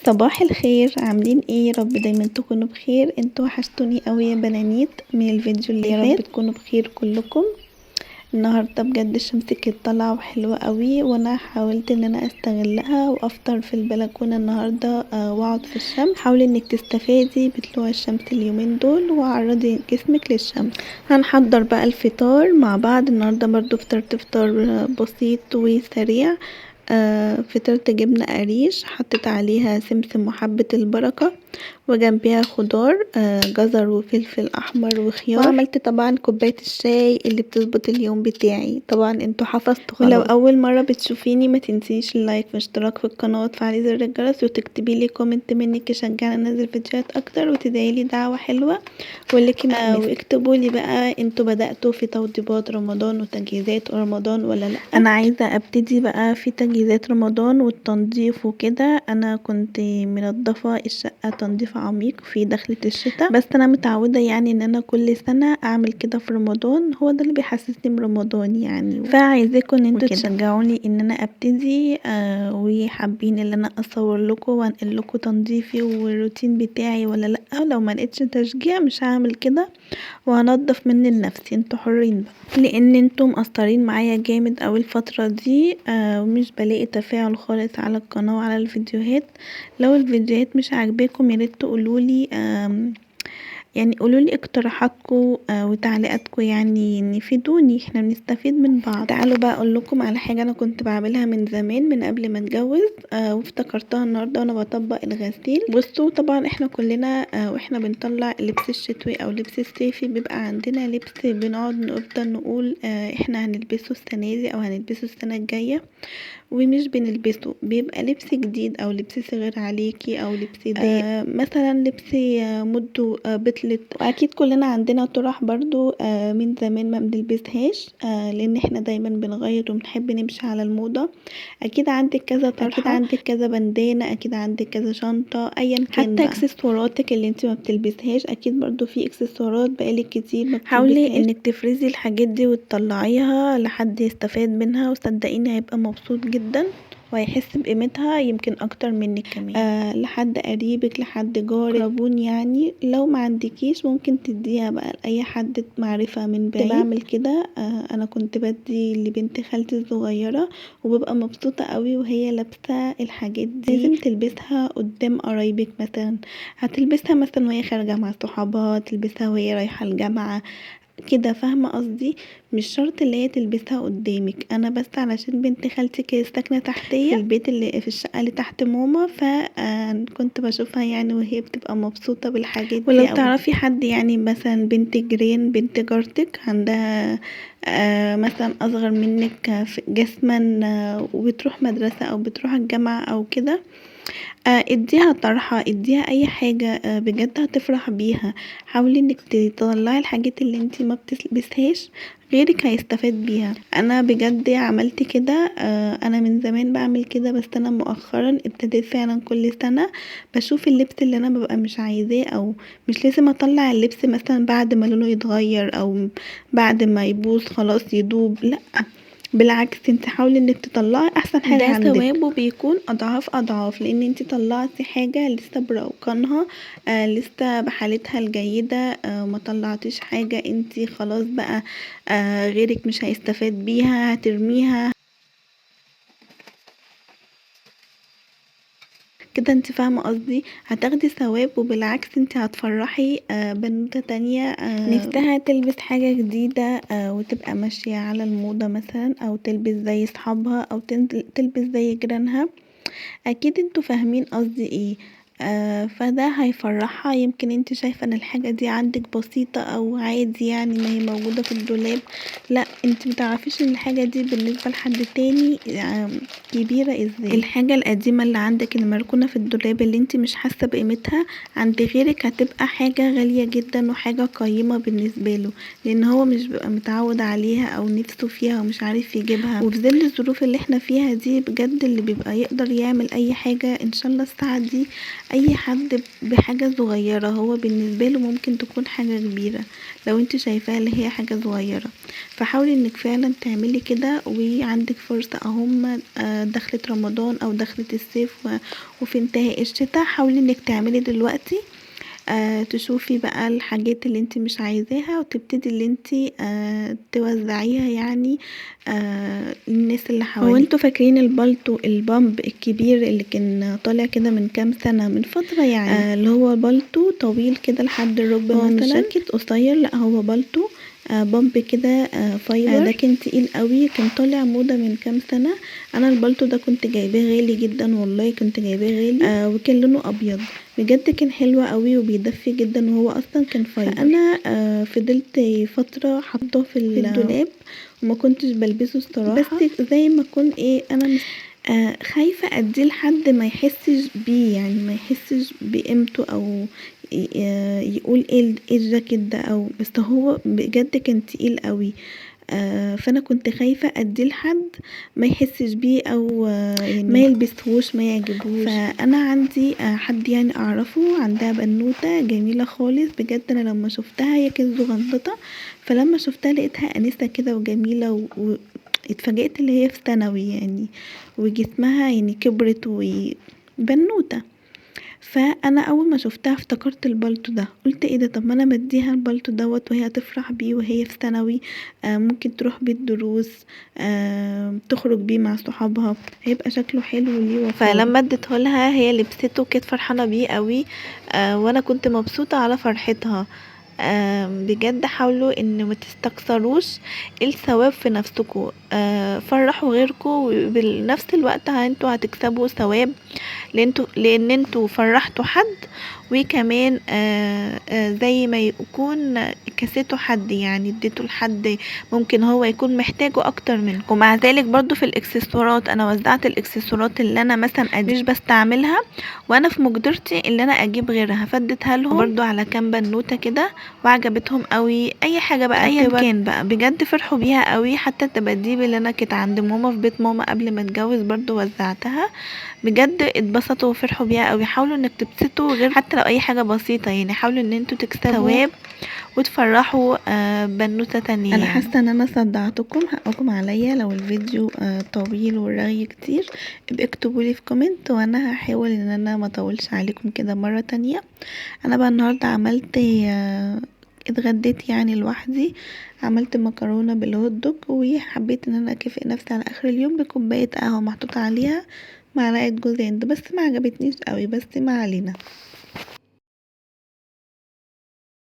صباح الخير، عاملين ايه؟ يا رب دايما تكونوا بخير. انتوا وحشتوني قوي يا بنانيت من الفيديو اللي فات. يا رب تكونوا بخير كلكم. النهارده بجد الشمس كانت طالعه وحلوه قوي، وانا حاولت ان انا استغلها وافطر في البلكونه النهارده واقعد في الشمس. حاولي انك تستفادي بطلوع الشمس اليومين دول وعرضي جسمك للشمس. هنحضر بقى الفطار مع بعض. النهارده برضو فطرت فطار بسيط وسريع. فطرت جبنة قريش، حطيت عليها سمسم وحبة البركة، وجنبيها خضار جزر وفلفل احمر وخيار. وعملت طبعا كوبايه الشاي اللي بتظبط اليوم بتاعي. طبعا انتوا حفظتوا خلاص. ولو اول مره بتشوفيني ما تنسيش اللايك والاشتراك في القناه وتفعلي زر الجرس وتكتبي لي كومنت منك يشجعني انزل فيديوهات اكتر، وتدعي لي دعوه حلوه واللي كمان واكتبوا لي بقى انتوا بداتوا في توضيبات رمضان وتجهيزات رمضان ولا لا. انا عايزه ابتدي بقى في تجهيزات رمضان والتنظيف وكده. انا كنت منظفه الشقه تنظيف عميق في دخلة الشتاء، بس انا متعودة يعني ان انا كل سنة اعمل كده في رمضان، هو ده اللي بيحسسني برمضان يعني. فعايزاكم ان انتوا تشجعوني ان انا ابتدي وحابين ان انا اصور لكم وانقل لكم تنظيفي والروتين بتاعي ولا لا. لو ما لقيتش تشجيع مش هعمل كده، وهنضف مني لنفسي. انتوا حرين بقى، لان انتوا مقصرين معايا جامد اوي الفترة دي ومش بلاقي تفاعل خالص على القناة وعلى الفيديوهات. لو الفيديوهات مش عاجباكم ياريت تقولولي، يعني قولولي اقتراحاتكم وتعليقاتكم، يعني نفيدوني، احنا بنستفيد من بعض. تعالوا بقى اقول لكم على حاجه انا كنت بعملها من زمان من قبل ما اتجوز وافتكرتها النهارده وانا بطبق الغسيل. بصوا طبعا احنا كلنا واحنا بنطلع اللبس الشتوي او لبس الصيفي بيبقى عندنا لبس بنقعد نفضل نقول احنا هنلبسه السنه دي او هنلبسه السنه الجايه، ومش بنلبسه. بيبقى لبس جديد او لبس صغير عليكي او لبس ضيق مثلا لبس مده بطلت. واكيد كلنا عندنا طرح برضو من زمان ما بنلبسهاش لان احنا دايما بنغير وبنحب نمشي على الموضة. اكيد عندك كذا طرحة، اكيد عندك كذا بندانة، اكيد عندك كذا شنطة، ايا كان. حتى اكسسواراتك اللي انت ما بتلبسهاش اكيد برضو في اكسسوارات بقالك كتير ما بتلبسهاش. حاولي انك تفرزي الحاجات دي وتطلعيها لحد يستفاد منها، وصدقيني هيبقى مبسوط جدا وهيحس بقيمتها يمكن اكتر منك كمان. لحد قريبك لحد جارك قربون يعني. لو ما عندكيش ممكن تديها بقى لاي حد معرفة من بعيد. بعمل كده انا كنت بدي لبنت خالتي الصغيرة وببقى مبسوطة قوي وهي لابسة الحاجات دي. لازم تلبسها قدام قرايبك، مثلا هتلبسها مثلا وهي خارجة مع صحابها، تلبسها وهي رايحة الجامعة كده، فاهمه قصدي؟ مش شرط اللي هي تلبسها قدامك. انا بس علشان بنت خالتي كانت ساكنه تحتيه في البيت اللي في الشقه اللي تحت ماما، فكنت بشوفها يعني وهي بتبقى مبسوطه بالحاجات دي. ولو تعرفي حد يعني مثلا بنت جيران بنت جارتك عندها مثلا اصغر منك جسما وبتروح مدرسه او بتروح الجامعه او كده، اديها طرحة، اديها اي حاجة بجد هتفرح بيها. حاولي انك تطلعي الحاجات اللي انتي ما بتلبسهاش غيرك هيستفاد بيها. انا بجد عملت كده. انا من زمان بعمل كده، بس انا مؤخرا ابتديت فعلا كل سنة بشوف اللبس اللي انا ببقى مش عايزاه، او مش لازم اطلع اللبس مثلا بعد ما لونه يتغير او بعد ما يبوظ خلاص يدوب، لا بالعكس انت حاولي انك تطلعي احسن حاجه عندك. ده ثوابه بيكون اضعاف اضعاف، لان انت طلعتي حاجه لسه بروقانها لسه بحالتها الجيده. ما طلعتيش حاجه انت خلاص بقى غيرك مش هيستفاد بيها هترميها كده. انت فاهمه قصدي؟ هتاخدي ثواب، وبالعكس انت هتفرحي بنوته تانية نفسها تلبس حاجه جديده وتبقى ماشيه على الموضه مثلا، او تلبس زي صحابها او تلبس زي جيرانها. اكيد انتوا فاهمين قصدي ايه. فده هيفرحها. يمكن انت شايفه ان الحاجه دي عندك بسيطه او عادي يعني ما هي موجوده في الدولاب، لا انت متعرفيش ان الحاجه دي بالنسبه لحد تاني كبيره ازاي. الحاجه القديمه اللي عندك اللي مركونه في الدولاب اللي انت مش حاسه بقيمتها عند غيرك هتبقى حاجه غاليه جدا وحاجه قيمه بالنسبه له، لان هو مش بيبقى متعود عليها او نفسه فيها ومش عارف يجيبها. وفي ظل الظروف اللي احنا فيها دي بجد اللي بيبقى يقدر يعمل اي حاجه ان شاء الله الساعه دي اي حد بحاجة صغيرة هو بالنسبة له ممكن تكون حاجة كبيرة لو انت شايفاها اللي هي حاجة صغيرة. فحاولي انك فعلا تعملي كده، وعندك فرصة اهم دخلت رمضان او دخلت الصيف وفي انتهاء الشتاء. حاولي انك تعملي دلوقتي تشوفي بقى الحاجات اللي انت مش عايزاها، وتبتدي اللي انت توزعيها يعني للناس اللي حواليك. هو انتوا فاكرين البالتو البامب الكبير اللي كان طالع كده من كام سنة من فترة يعني اللي هو بالتو طويل كده لحد الركبة مثلا، مش جاكيت قصير، لا هو بالتو بامب كده فايبر. ده كان تقيل قوي، كان طالع موضة من كام سنة. انا البالتو ده كنت جايباه غالي جدا والله، كنت جايباه غالي وكان لونه ابيض بجد، كان حلو قوي وبيدفي جدا، وهو اصلا كان فايبر. فانا فضلت فتره حاطاه في الدولاب وما كنتش بلبسه الصراحه، بس زي ما اكون انا خايفه اديه لحد ما يحسش بيه، يعني ما يحسش بقيمته او يقول ايه الجاكيت ده، او بس هو بجد كان تقيل قوي. فانا كنت خايفة اديه لحد ما يحسش بيه او يعني ما يلبسهوش ما يعجبوش. فانا عندي حد يعني اعرفه عندها بنوتة جميلة خالص بجد، انا لما شفتها هي كانت صغنططة، فلما شفتها لقيتها انسة كده وجميلة اتفاجئت اللي هي في ثانوي يعني، وجسمها يعني كبرت وبنوتة. فانا اول ما شفتها افتكرت البلطو ده، قلت ايه ده، طب ما انا مديها البلطو دوت وهي هتفرح بيه وهي في ثانوي، ممكن تروح بيه الدروس، تخرج بيه مع صحابها، هيبقى شكله حلو ليه وفاء. فلما اديته لها هي لبسته وكانت فرحانه بيه قوي، وانا كنت مبسوطه على فرحتها. بجد حاولوا ان ما تستكثروش الثواب في نفسكم، فرحوا غيركم وبنفس الوقت انتوا هتكسبوا ثواب، لان انتوا فرحتوا حد، وكمان زي ما يكون كسيتوا حد، يعني اديتوا لحد ممكن هو يكون محتاجه اكتر منكم. ومع ذلك برضو في الاكسسوارات انا وزعت الاكسسوارات اللي انا مثلا مش بستعملها وانا في مقدرتي اللي انا اجيب غيرها، فديتها لهم برضو على كام بنوته كده وعجبتهم قوي. اي حاجه بقى ايا كان بقى بجد فرحوا بيها قوي. حتى الدباديب اللي انا كنت عند ماما في بيت ماما قبل ما اتجوز برضو وزعتها، بجد اتبسطوا وفرحوا بيها قوي. حاولوا انك تبسطوا غير حتى لو اي حاجه بسيطه، يعني حاولوا ان انتوا تكسبوا ثواب وتفرحوا بنوته تانية. انا حاسه ان انا صدعتكم، حقكم عليا لو الفيديو طويل والرغي كتير، ابقى اكتبوا لي في كومنت وانا هحاول ان انا ما اطولش عليكم كده مره تانية. انا بقى النهارده عملت اتغديت يعني لوحدي، عملت مكرونه بالهوت دوج، وحبيت ان انا اكافئ نفسي على اخر اليوم بكوبايه قهوه محطوط عليها معلقه جوز هند، بس ما عجبتنيش قوي، بس ما علينا.